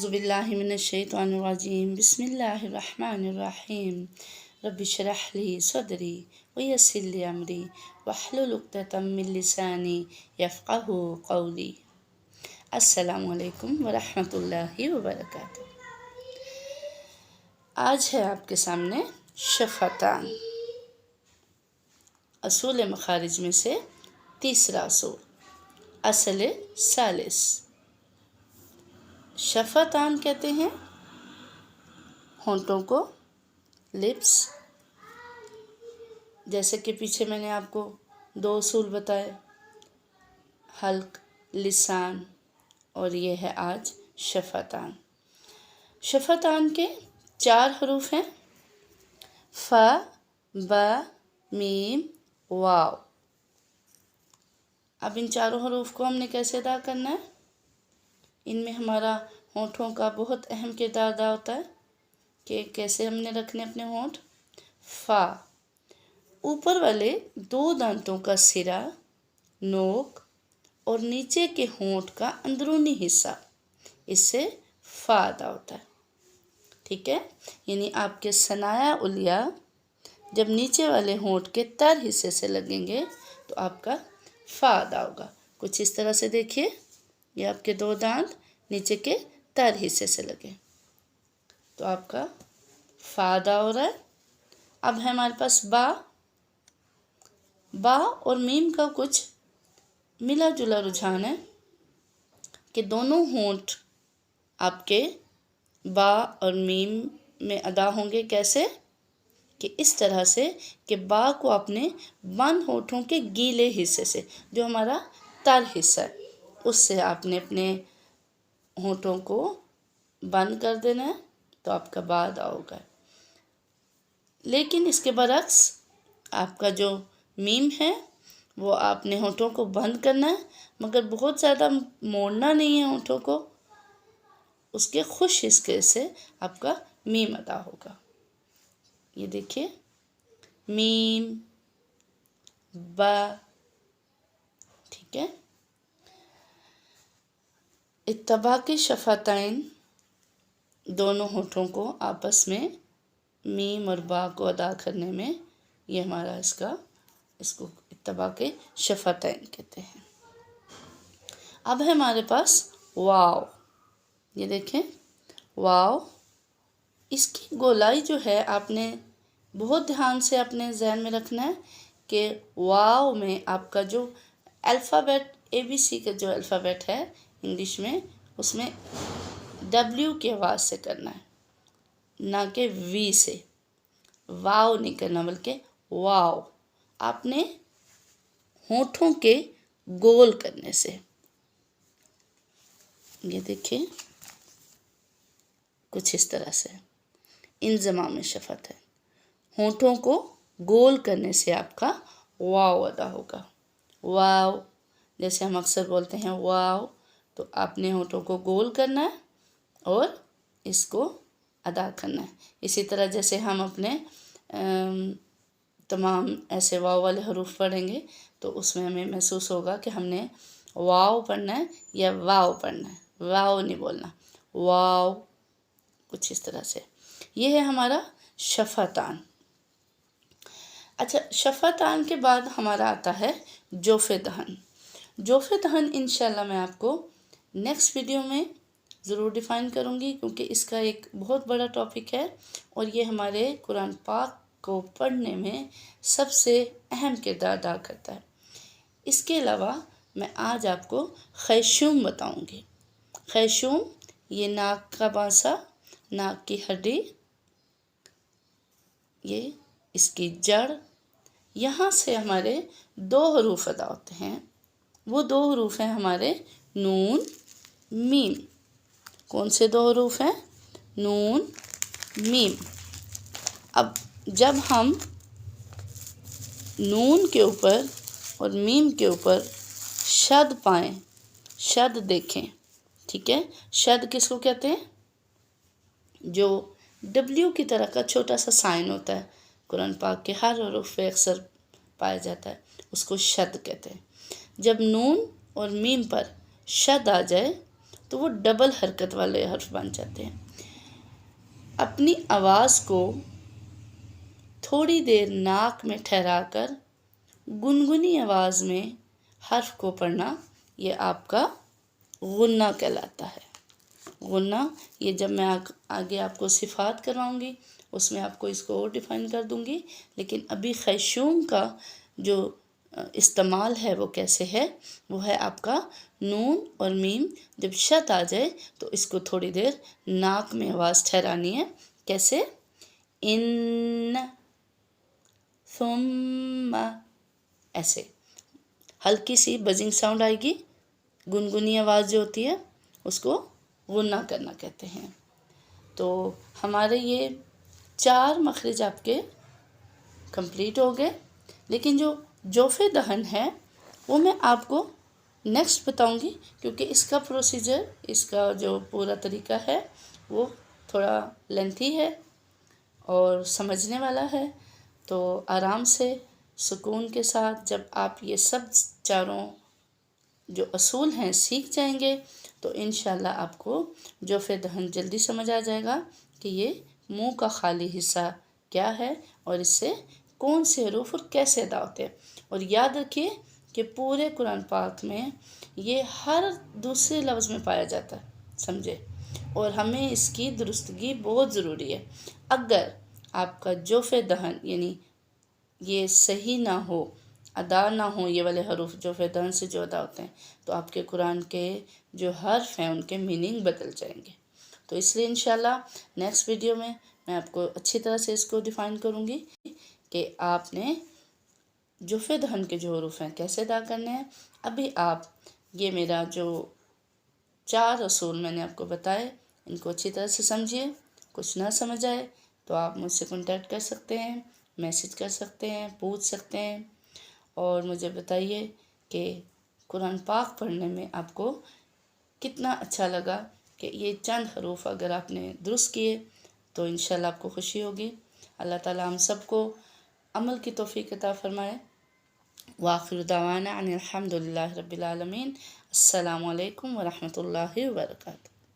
औज़ुबिल्लाहि मिनश्शैतानिर्रजीम बिस्मिल्लाहिर्रहमानिर्रहीम रब्बि इश्रह ली सदरी व यस्सिर ली अमरी वहलुल उक़दतम मिन लिसानी यफ़क़हू क़ौली। अस्सलामु अलैकुम व रहमतुल्लाहि व बरकातुहू। आज है आपके सामने शफ़तान, असूल मखारिज में से तीसरा असूल, असल सालिस। शफ़तान कहते हैं होंठों को, लिप्स। जैसे कि पीछे मैंने आपको दो असूल बताए, हल्क, लिसान, और ये है आज शफ़तान। शफ़तान के 4 हरूफ हैं, फ, ब, मीम, वाव। अब इन चारों हरूफ को हमने कैसे अदा करना है? इनमें हमारा होंठों का बहुत अहम किरदार अदा होता है कि कैसे हमने रखने अपने होंठ। फा, ऊपर वाले 2 दांतों का सिरा, नोक और नीचे के होंठ का अंदरूनी हिस्सा, इससे फा अदा होता है। ठीक है, यानी आपके सनाया उलिया जब नीचे वाले होंठ के तर हिस्से से लगेंगे तो आपका फा अदा होगा। कुछ इस तरह से देखिए, ये आपके 2 दांत नीचे के तर हिस्से से लगे तो आपका फा अदा हो रहा है। अब है हमारे पास बा। बा और मीम का कुछ मिला जुला रुझान है कि दोनों होंठ आपके बा और मीम में अदा होंगे। कैसे? कि इस तरह से कि बा को आपने बंद होंठों के गीले हिस्से से, जो हमारा तर हिस्सा है, उससे आपने अपने होंठों को बंद कर देना है तो आपका बा अदा होगा। लेकिन इसके बरक्स आपका जो मीम है वो आपने होंठों को बंद करना है, मगर बहुत ज़्यादा मोड़ना नहीं है होंठों को। उसके खुश हिस्से से आपका मीम अदा होगा। ये देखिए, मीम, बा। ठीक है, इत्तबाक़ी शफ़तैन, दोनों होंठों को आपस में मीम और बा को अदा करने में ये हमारा इसको इत्तबाक़ी शफ़तैन कहते हैं। अब है हमारे पास वाव। ये देखें, वाव, इसकी गोलाई जो है आपने बहुत ध्यान से अपने जहन में रखना है कि वाव में आपका जो अल्फ़ाबेट ABC का जो अल्फ़ाबेट है इंग्लिश में, उसमें W की आवाज़ से करना है, ना कि V से। वाव नहीं करना बल्कि वाव। आपने होंठों के गोल करने से, ये देखिए कुछ इस तरह से इंज़माम शफ़त है। होंठों को गोल करने से आपका वाव अदा होगा। वाव, जैसे हम अक्सर बोलते हैं वाव, तो आपने होंठों को गोल करना है और इसको अदा करना है। इसी तरह जैसे हम अपने तमाम ऐसे वाव वाले हरूफ पढ़ेंगे तो उसमें हमें महसूस होगा कि हमने वाव पढ़ना है या वाव पढ़ना है। वाव नहीं बोलना, वाव। कुछ इस तरह से ये है हमारा शफ़तान। अच्छा, शफ़तान के बाद हमारा आता है जोफ़े दहन। जोफ़े दहन इंशाल्लाह मैं आपको नेक्स्ट वीडियो में ज़रूर डिफ़ाइन करूँगी, क्योंकि इसका एक बहुत बड़ा टॉपिक है और ये हमारे कुरान पाक को पढ़ने में सबसे अहम किरदार अदा करता है। इसके अलावा मैं आज आपको खैशूम बताऊँगी। खैशूम, ये नाक का बासा, नाक की हड्डी, ये इसकी जड़, यहाँ से हमारे 2 हरूफ अदा होते हैं। वो 2 हरूफ हैं हमारे नून, मीम। कौन से 2 हरूफ हैं? नून, मीम। अब जब हम नून के ऊपर और मीम के ऊपर शद पाएँ, शद देखें, ठीक है, शद किसको कहते हैं? जो W की तरह का छोटा सा साइन होता है, कुरान पाक के हर हरूफ पे अक्सर पाया जाता है, उसको शद कहते हैं। जब नून और मीम पर शद आ जाए तो वो डबल हरकत वाले हर्फ बन जाते हैं। अपनी आवाज़ को थोड़ी देर नाक में ठहराकर गुनगुनी आवाज़ में हर्फ को पढ़ना, ये आपका गुन्ना कहलाता है। गुन्ना, ये जब मैं आगे आपको सिफ़ात करवाऊँगी उसमें आपको इसको और डिफ़ाइन कर दूँगी, लेकिन अभी खैशूम का जो इस्तेमाल है वो कैसे है, वो है आपका नून और मीम जब शत आ जाए तो इसको थोड़ी देर नाक में आवाज़ ठहरानी है। कैसे? इन, सुम्मा, ऐसे हल्की सी बजिंग साउंड आएगी। गुनगुनी आवाज़ जो होती है उसको गुन्ना करना कहते हैं। तो हमारे ये 4 मखरज आपके कंप्लीट हो गए, लेकिन जो जोफ़े दहन है वो मैं आपको नेक्स्ट बताऊंगी, क्योंकि इसका प्रोसीजर, इसका जो पूरा तरीका है वो थोड़ा लेंथी है और समझने वाला है। तो आराम से सुकून के साथ जब आप ये सब चारों जो असूल हैं सीख जाएंगे तो इंशाल्लाह आपको जोफ़े दहन जल्दी समझ आ जाएगा कि ये मुंह का खाली हिस्सा क्या है और इससे कौन से हरूफ और कैसे अदा होते हैं। और याद रखिए कि पूरे कुरान पाक में ये हर दूसरे लफ्ज़ में पाया जाता है, समझे, और हमें इसकी दुरुस्तगी बहुत ज़रूरी है। अगर आपका जोफ़े दहन यानी ये सही ना हो, अदा ना हो, ये वाले हरूफ जोफ़े दहन से जो अदा होते हैं, तो आपके कुरान के जो हर्फ हैं उनके मीनिंग बदल जाएंगे। तो इसलिए इंशाल्लाह नेक्स्ट वीडियो में मैं आपको अच्छी तरह से इसको डिफ़ाइन करूँगी कि आपने जोफ़े दहन के जो हरूफ हैं कैसे अदा करने हैं। अभी आप ये मेरा जो 4 असूल मैंने आपको बताए इनको अच्छी तरह से समझिए। कुछ ना समझ आए तो आप मुझसे कॉन्टैक्ट कर सकते हैं, मैसेज कर सकते हैं, पूछ सकते हैं और मुझे बताइए कि कुरान पाक पढ़ने में आपको कितना अच्छा लगा कि ये चंद हरूफ अगर आपने दुरुस्त किए तो इंशाल्लाह आपको खुशी होगी। अल्लाह ताला हम सबको अमल की तौफीक अता फरमाए। वाखिर दावाना अनिल हम्दुलिल्लाहि रब्बिल आलमीन। अस्सलामु अलैकुम व रहमतुल्लाहि व बरकातुहू।